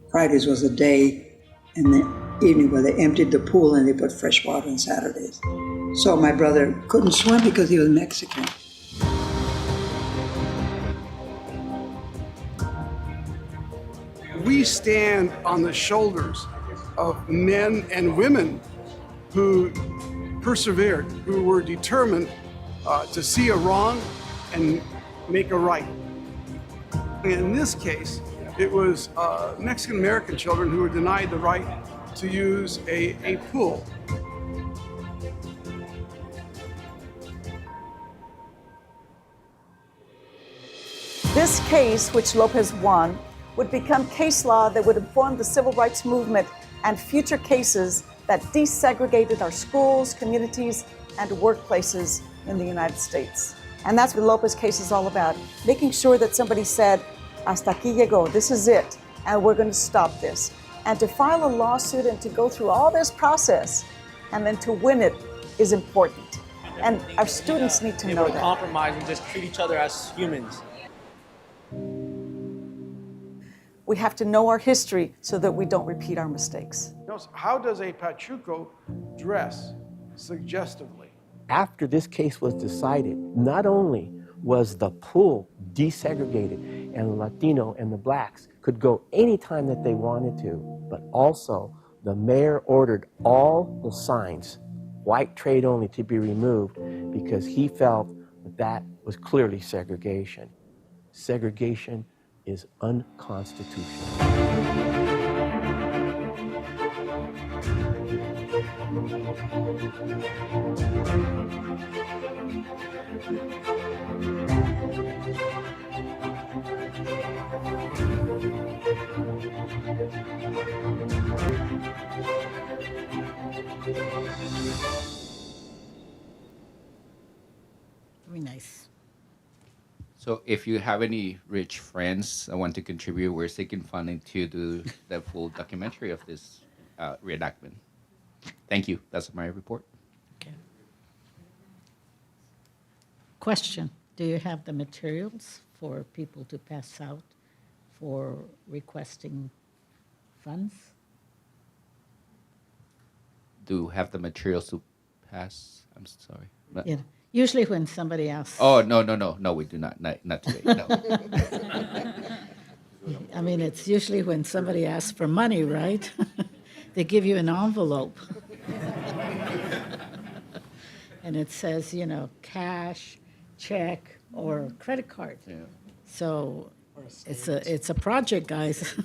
Fridays was a day in the evening where they emptied the pool and they put fresh water on Saturdays. So my brother couldn't swim because he was Mexican. We stand on the shoulders of men and women who persevered, who were determined to see a wrong and make a right. In this case, it was Mexican-American children who were denied the right to use a pool. This case, which Lopez won, would become case law that would inform the civil rights movement and future cases that desegregated our schools, communities, and workplaces in the United States. And that's what the Lopez case is all about, making sure that somebody said, hasta aquí llegó, this is it, and we're going to stop this. And to file a lawsuit and to go through all this process and then to win it is important. And our students need to know that. Compromise and just treat each other as humans. We have to know our history so that we don't repeat our mistakes. How does a Pachuco dress suggestively? After this case was decided, not only was the pool desegregated and the Latino and the blacks could go anytime that they wanted to, but also the mayor ordered all the signs, white trade only, to be removed because he felt that that was clearly segregation. Segregation is unconstitutional. Very nice. So if you have any rich friends that want to contribute, we're seeking funding to do the full documentary of this reenactment. Thank you. That's my report. Question, do you have the materials for people to pass out for requesting funds? Do have the materials to pass? I'm sorry. But- Yeah. Usually when somebody asks. Oh, no, we do not. Not today, no. I mean, it's usually when somebody asks for money, right? They give you an envelope. And it says, you know, cash, check, or credit card. Yeah. So it's a project, guys.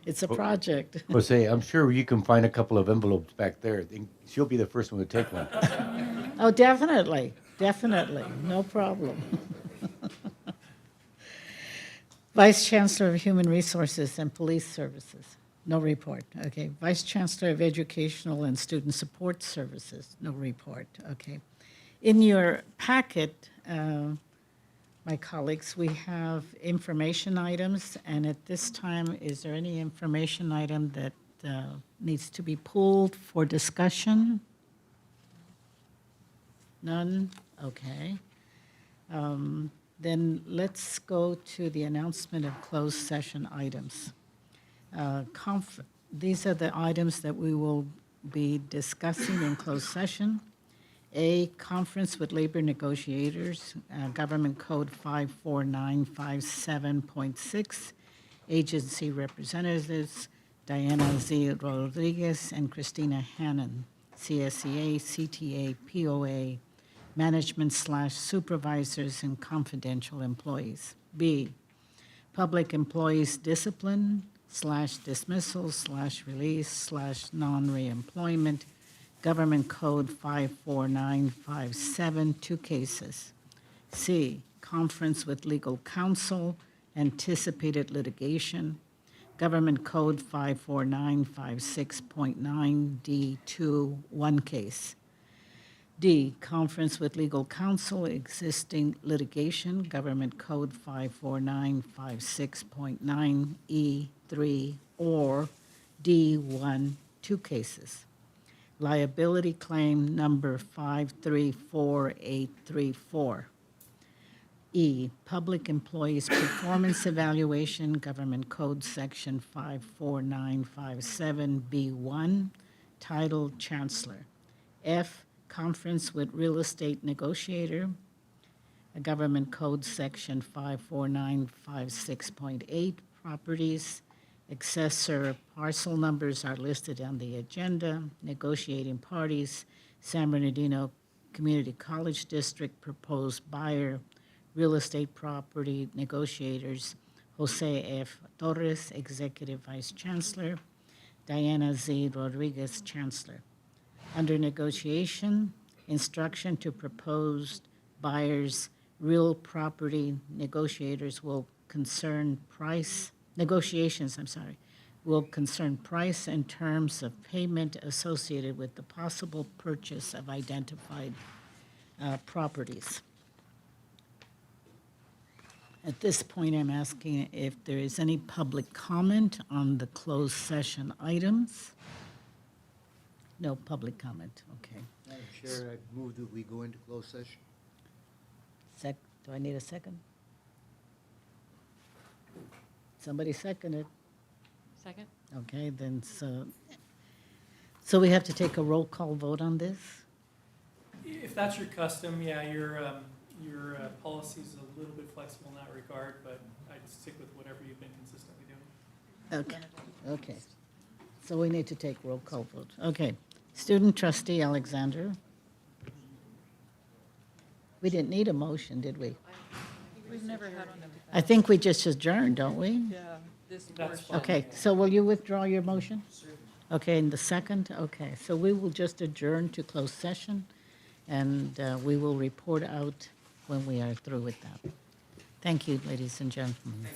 It's a project. Jose, I'm sure you can find a couple of envelopes back there. She'll be the first one to take one. Oh, definitely, definitely, no problem. Vice Chancellor of Human Resources and Police Services, no report, okay. Vice Chancellor of Educational and Student Support Services, no report, okay. In your packet, my colleagues, we have information items, and at this time, is there any information item that needs to be pulled for discussion? None? Okay. Then let's go to the announcement of closed session items. These are the items that we will be discussing in closed session. A, conference with labor negotiators, Government Code 54957.6, agency representatives Diana Z. Rodriguez and Christina Hannon, CSEA, CTA, POA, management/supervisors and confidential employees. B, public employees discipline/dismissal/release/non-reemployment, Government Code 54957, 2 cases. C, conference with legal counsel, anticipated litigation, Government Code 54956.9 D2, 1 case. D, conference with legal counsel, existing litigation, Government Code 54956.9 E3, or D1, 2 cases. Liability claim number 534834. E, public employees performance evaluation, Government Code Section 54957B1, titled Chancellor. F, conference with real estate negotiator, Government Code Section 54956.8, properties. Accessor parcel numbers are listed on the agenda. Negotiating parties, San Bernardino Community College District, proposed buyer, real estate property negotiators, Jose F. Torres, Executive Vice Chancellor, Diana Z. Rodriguez, Chancellor. Under negotiation, instruction to proposed buyers, real property negotiators will concern price, negotiations, will concern price and terms of payment associated with the possible purchase of identified properties. At this point, I'm asking if there is any public comment on the closed session items. No public comment, okay. Madam Chair, I move that we go into closed session. Do I need a second? Somebody second it. Second? Okay, then so we have to take a roll call vote on this? If that's your custom, yeah, your policy is a little bit flexible in that regard, but I'd stick with whatever you've been consistently doing. Okay. So we need to take roll call vote. Okay. Student trustee Alexander. We didn't need a motion, did we? We've never had one. I think we just adjourned, don't we? Yeah, this That's portion. Okay, so will you withdraw your motion? Okay, and the second? Okay, so we will just adjourn to closed session, and we will report out when we are through with that. Thank you, ladies and gentlemen.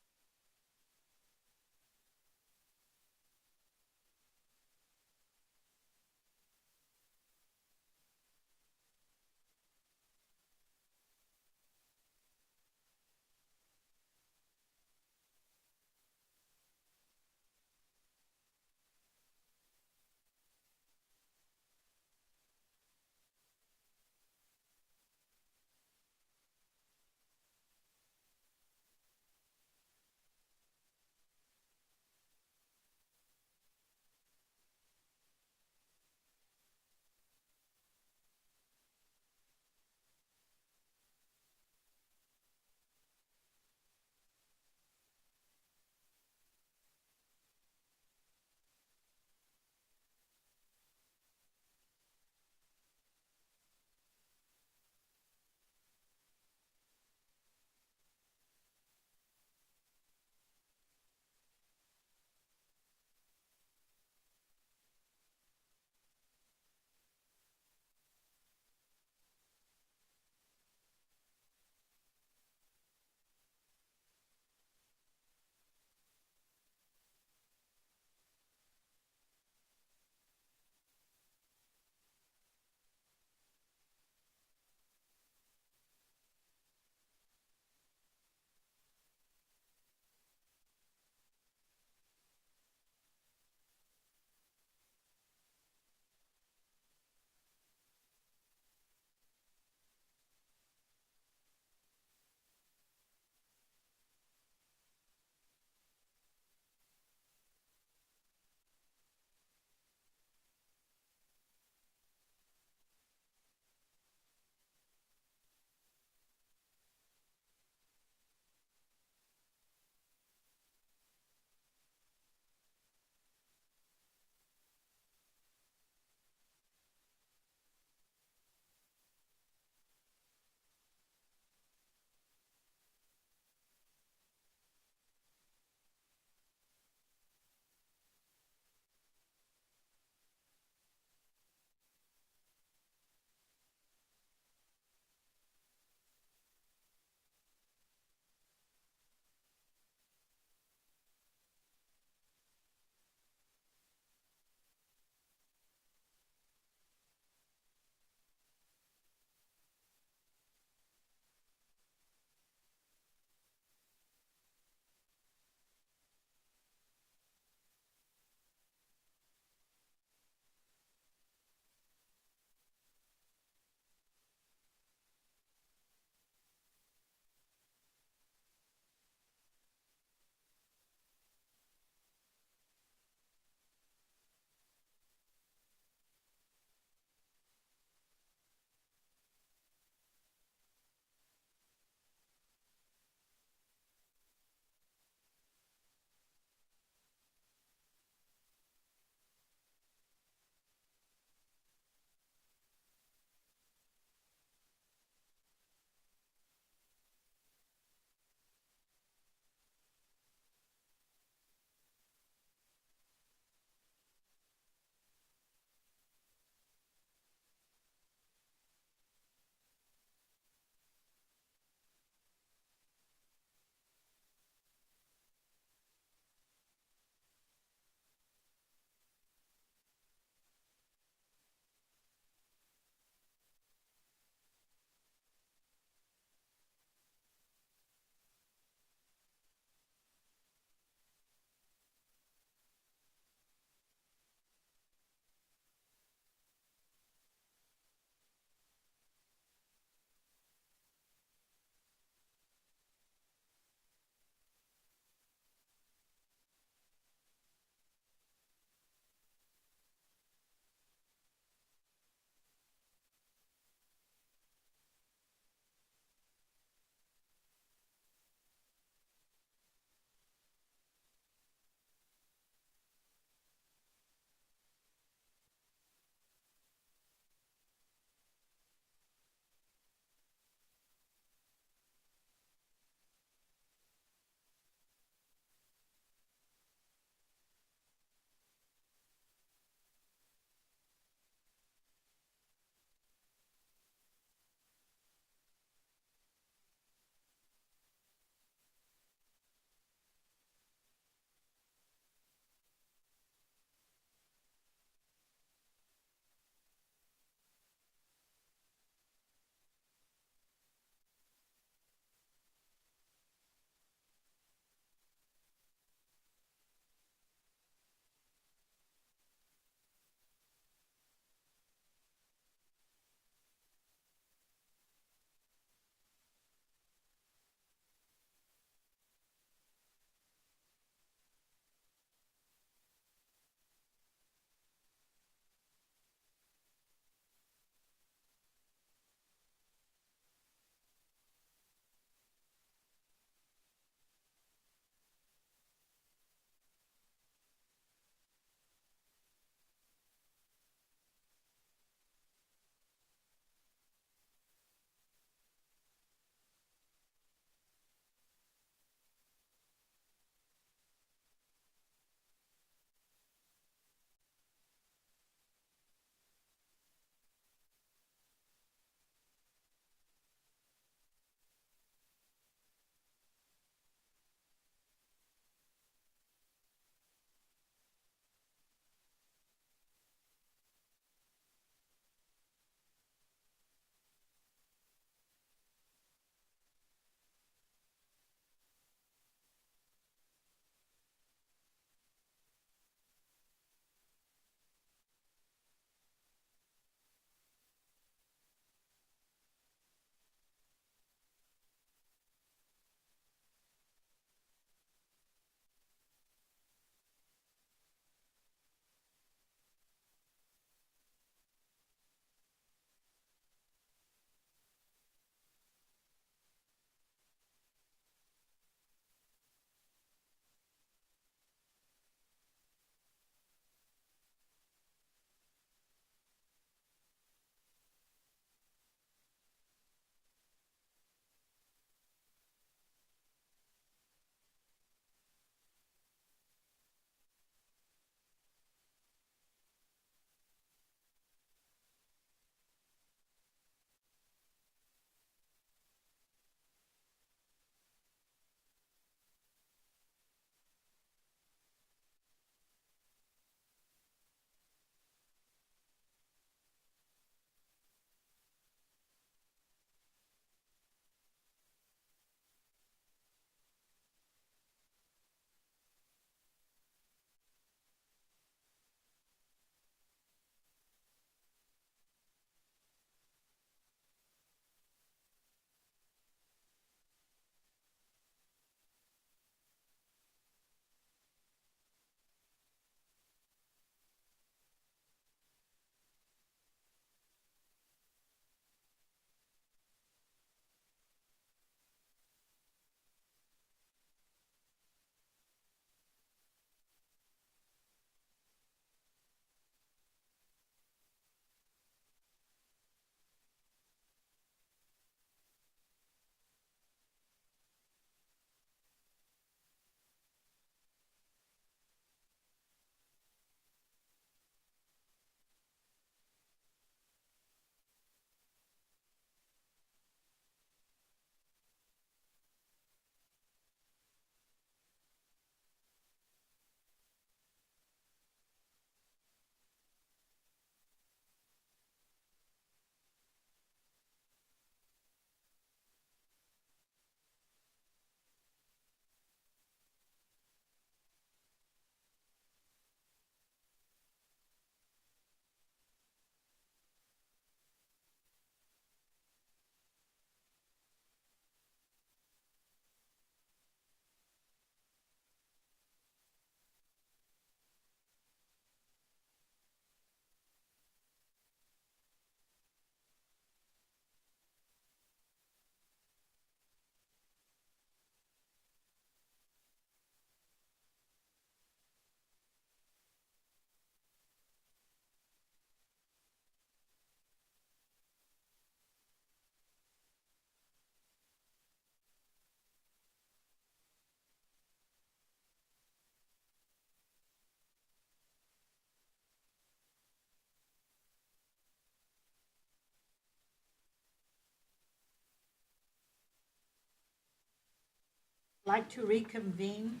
Like to reconvene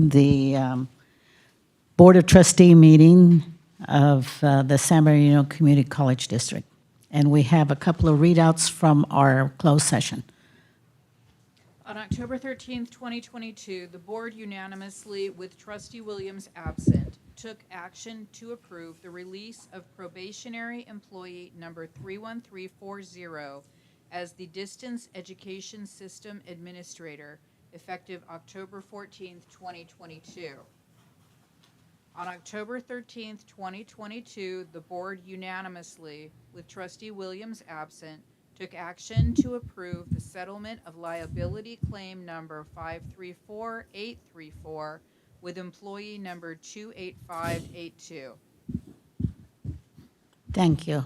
the Board of Trustee meeting of the San Bernardino Community College District. And we have a couple of readouts from our closed session. On October 13th, 2022, the board unanimously, with Trustee Williams absent, took action to approve the release of probationary employee number 31340 as the Distance Education System Administrator, effective October 14th, 2022. On October 13th, 2022, the board unanimously, with Trustee Williams absent, took action to approve the settlement of liability claim number 534834 with employee number 28582. Thank you.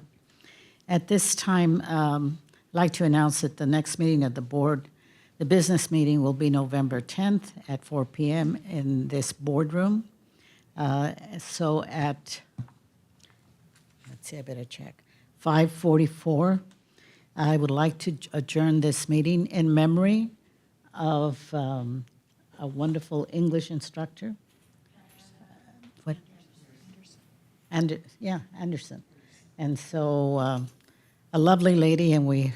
At this time, I'd like to announce that the next meeting of the board, the business meeting, will be November 10th at 4 p.m. in this boardroom. So at, let's see, I better check, 5:44, I would like to adjourn this meeting in memory of a wonderful English instructor. What? Anderson. And so a lovely lady, and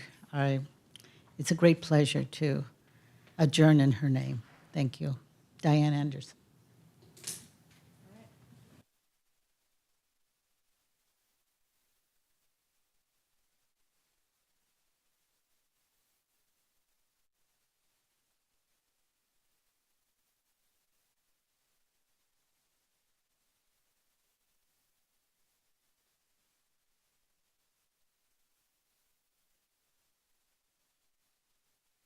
it's a great pleasure to adjourn in her name. Thank you. Diane Anderson.